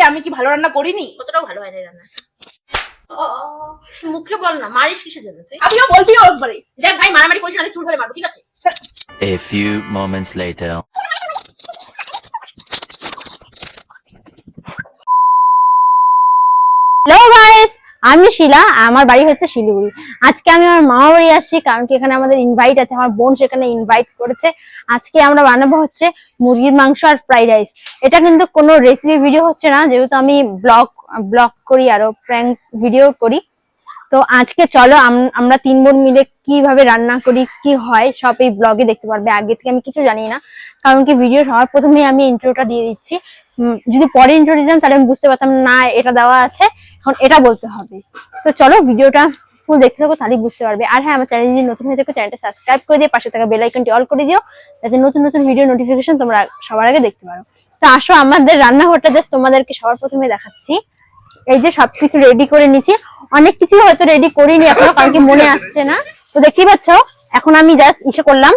আমি কি ভালো রান্না করিনি? কতটাও ভালো হয় না রান্না। মুখে বল না, মারিস কিসের জন্য তুই? আমিও বলতেই একবারে। দেখ ভাই, মারামারি করিস না, চুল ধরে মারবো, ঠিক আছে? A few moments later. Hello guys, আমি শিলা, আমার বাড়ি হচ্ছে শিলিগুড়ি। আজকে আমি আমার মামা বাড়ি আসছি, কারণ কি এখানে আমাদের ইনভাইট আছে, আমার বোন সেখানে ইনভাইট করেছে। আজকে আমরা বানাবো হচ্ছে মুরগির মাংস আর ফ্রাইড রাইস। এটা কিন্তু কোনো রেসিপি ভিডিও হচ্ছে না, যেহেতু আমি ব্লগ করি আরো প্র্যাঙ্ক ভিডিও করি। তো আজকে চলো আমরা তিন বোন মিলে কিভাবে রান্না করি, কি হয়, সব এই ব্লগে দেখতে পারবে। আগে থেকে আমি কিছু জানি না, কারণ কি ভিডিও সবার প্রথমে আমি ইন্ট্রোটা দিয়ে দিচ্ছি। যদি পরে ইন্ট্রো দিতাম তাহলে আমি বুঝতে পারতাম না এটা দেওয়া আছে, এখন এটা বলতে হবে। তো চলো ভিডিওটা ফুল দেখতে থাকো, তাহলেই বুঝতে পারবে। আর হ্যাঁ, আমার চ্যানেল যদি নতুন হয়ে থাকে চ্যানেলটা সাবস্ক্রাইব করে দিয়ে পাশে থাকা বেল আইকনটি অল করে দিও, যাতে নতুন নতুন ভিডিও নোটিফিকেশন তোমরা সবার আগে দেখতে পারো। তো আসো আমাদের রান্নাঘরটা জাস্ট তোমাদেরকে সবার প্রথমে দেখাচ্ছি। এই যে সবকিছু রেডি করে নিচ্ছি, অনেক কিছু হয়তো রেডি করিনি এখনো, কারণ কি মনে আসছে না। তো দেখতেই পাচ্ছ, এখন আমি জাস্ট ইসে করলাম,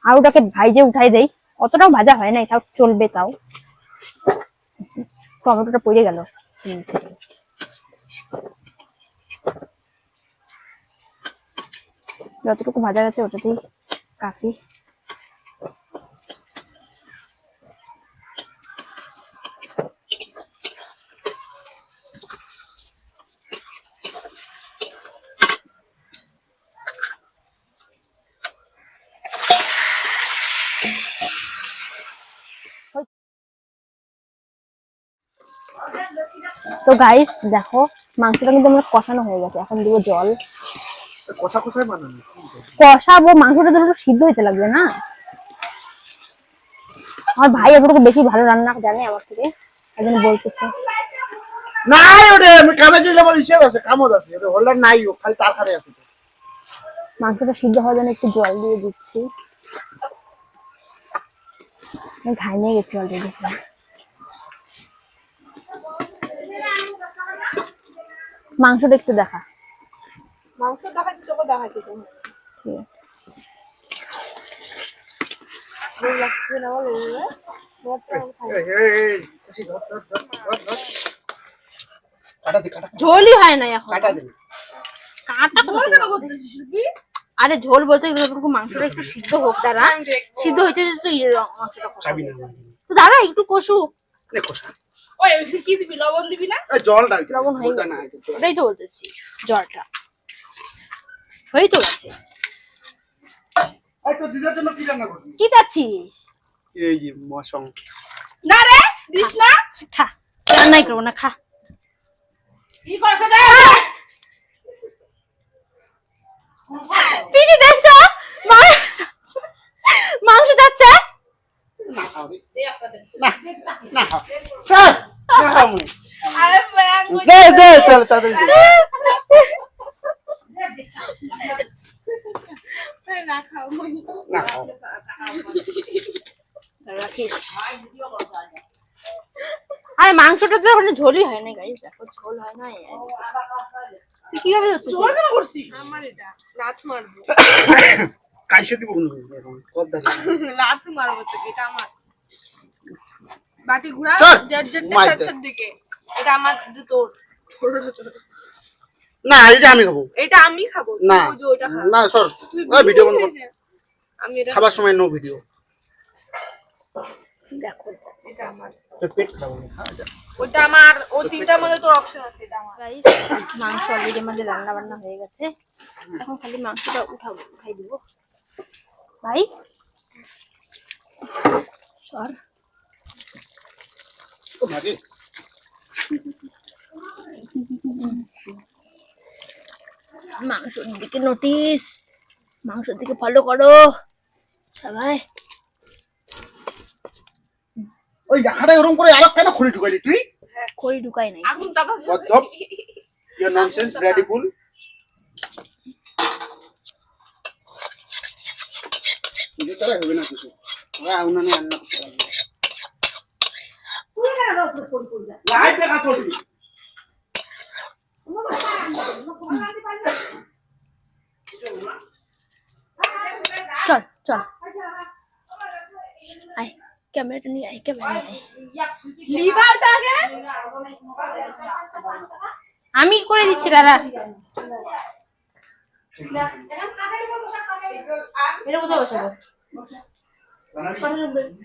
আর ওটাকে ভাইজে উঠাই দেই। অতটাও ভাজা হয় না, এটাও চলবে। তাও টমেটোটা পড়ে গেল, যতটুকু ভাজা গেছে ওটাতেই কাফি। তো গাইস দেখো, মাংসটা কিন্তু আমার কষানো হয়ে গেছে, এখন দিব জল। কষাবো, মাংসটা তো একটু সিদ্ধ হইতে লাগবে না। আমার ভাই এতটুকু বেশি ভালো রান্না জানে আমার থেকে, একজন বলতেছে নাই ওরে আমি কামে দিলে আমার হিসাব আছে, কামত আছে, ওটা হোল্ডার নাই, ও খালি তার খারে আছে। মাংসটা সিদ্ধ হওয়ার জন্য একটু জল দিয়ে দিচ্ছি। আমি ঘাই নিয়ে গেছি অলরেডি। মাংসটা একটু দেখা, মাংস দেখাচ্ছি, তোকে দেখাচ্ছি। ঠিক আছে। ঝোলই হয় না এখন। কাটা দিন কাটা করতেছিস শিল্পী? আরে ঝোল বলতে যতটুকু মাংসটা একটু সিদ্ধ হোক, দাঁড়া। সিদ্ধ হইতে তো মাংসটা চাবি না তো দাঁড়া একটু কষুক। দেখো ওই কি দিবি? লবণ দিবি না? জলটা লবণ হয়ে জলটা গেছে, না জল। ওটাই তো বলতেছি, জলটা হয়েই তো গেছে। এই তো দিদার জন্য কি রান্না করছিস? কি চাচ্ছিস? এই যে মশং না রে, দিস না। খা, রান্নাই করবো না, খা। কি করছ রে? পিঠে দেখছো, মাংস যাচ্ছে। না খাও রে। দে একটা দে। না খাও চল না খাও মুই আরে ব্যাং দে দে চল তাড়াতাড়ি দে। না খাও। না খাও রাখিস। আরে মাংসটা তো ওখানে ঝোলই হয় না গাইস, দেখো ঝোল হয় না। তুই কিভাবে জোর কেন করছিস? আমার এটা লাত মারবো। কাইসে দিব কোন এখন কত দাঁড়ি লাত মারবো তোকে, এটা আমার। বাটি ঘুরা চল, জেডটা মার দে। সাথে দিকে। এটা আমার তোর ছোট ছোট। না এটা আমি খাবো এটা আমি খাবো। না তুই যে ওইটা খা। না সর তুই ওই ভিডিও বন্ধ কর, আমি এটা খাবার সময় নো ভিডিও। দেখো এটা আমার। পেট খাবো না হ্যাঁ এটা ওটা আমার, ও তিনটার মধ্যে তোর অপশন আছে, এটা আমার। গাইস, মাংস অলরেডি আমাদের রান্না বান্না হয়ে গেছে, এখন খালি মাংসটা উঠাই দিব। ভাই সর, তো মাঝে মাংসের দিকে নোটিস, মাংসের দিকে ফলো করো সবাই। ওই জায়গাটা ওরকম করে আলোক কেন খুলে ঢুকাইলি তুই? কই ঢুকাই নাই। আগুন তাপাস। গদ্দপ ইউ ননসেন্স রেডিকুল। ये तरह হবে না কিছু ওরা উনানে রান্না করতে পারবে লাইট দেখা করবি চল চল, আয় ক্যামেরাটা নিয়ে আয়, ক্যামেরা নিয়ে আয়। লিবা ওটা আগে আমি করে দিচ্ছি দাদা। এটা কোথায় বসাবো?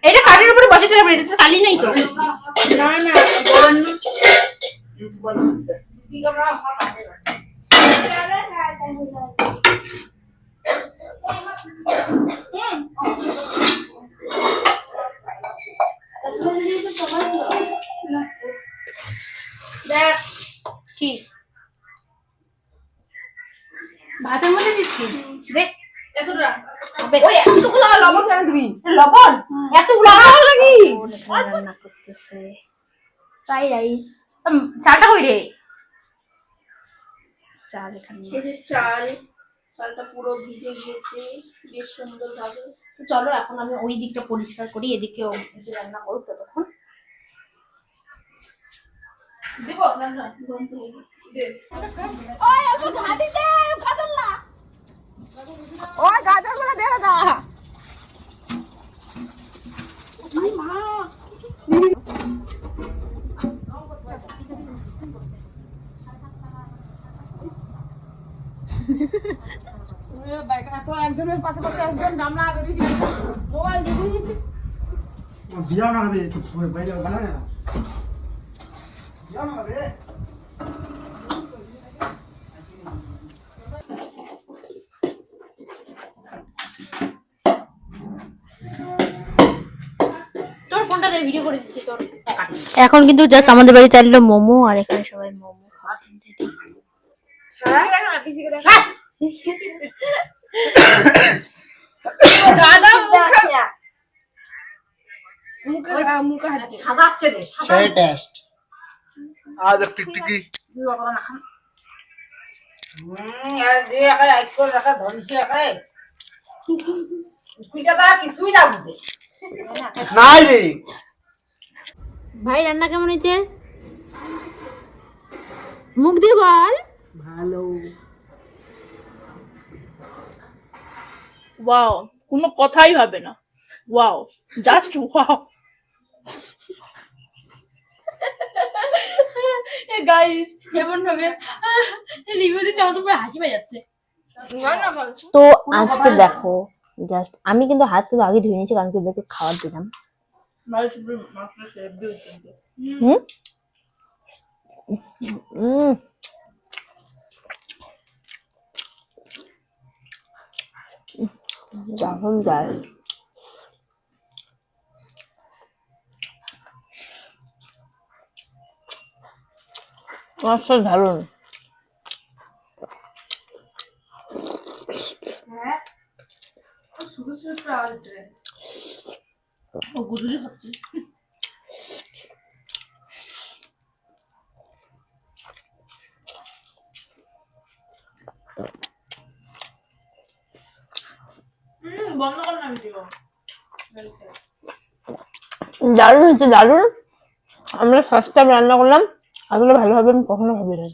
এটা কাঠের উপরে বসাতে হবে, এটা তো কালি নাই তো। না না দেখ কি ভাতের মধ্যে দিচ্ছি, দেখ এতটা হবে। ওই এতগুলো লবণ কেন দিবি? লবণ এতগুলো লাগি রান্না করতেছে ফ্রাইড রাইস। চালটা কই রে? চাল এখানে এই যে চালটা পুরো ভিজে গিয়েছে বেশ সুন্দর ভাবে। তো চলো এখন আমি ওই দিকটা পরিষ্কার করি, এদিকে রান্না করবো ততক্ষণ। দেবো না না দে ওই অল্প ঘাটি দে গাজর না ওই গাজর গুলো দে দাদা একজনের পাশে পাশে একজন গামলা ধরে দিবি মোবাইল দিবি দিও না রে তো বাইরে বানায় না দিও না রে তোর ফোনটা দিয়ে ভিডিও করে দিচ্ছি তোর। এখন কিন্তু জাস্ট আমাদের বাড়িতে এলো মোমো, আর এখানে সবাই মোমো খাওয়াচ্ছেন। দাদা মুখে হাত সাজাচ্ছে রে সেই টেস্ট আজ টিকটিকি আর যে একাই আইস করে রাখা ধরিছে একাই পিটা দা কিছুই না বুঝে নাই রে ভাই রান্না কেমন হয়েছে? মুখ দিয়ে বল। ভালো ওয়াও কোনো কথাই হবে না ওয়াও জাস্ট ওয়াও গাইস এমন ভাবে রিভিউ দিচ্ছে, আমার তো পুরো হাসি পেয়ে যাচ্ছে। তো আজকে দেখো জাস্ট আমি কিন্তু হাত কিন্তু আগে ধুয়ে নিয়েছি, কারণ কি ওদেরকে খাবার দিলাম। হুম হুম দারুণ দারুণ। অসাধারণ দারুণ। শুধু শুধু আওয়াজ ও গুদুলি হচ্ছে বন্ধ কর না ভিডিও দারুণ হচ্ছে দারুণ। আমরা ফার্স্ট টাইম রান্না করলাম, এগুলো ভালোভাবে আমি কখনো ভাবি না।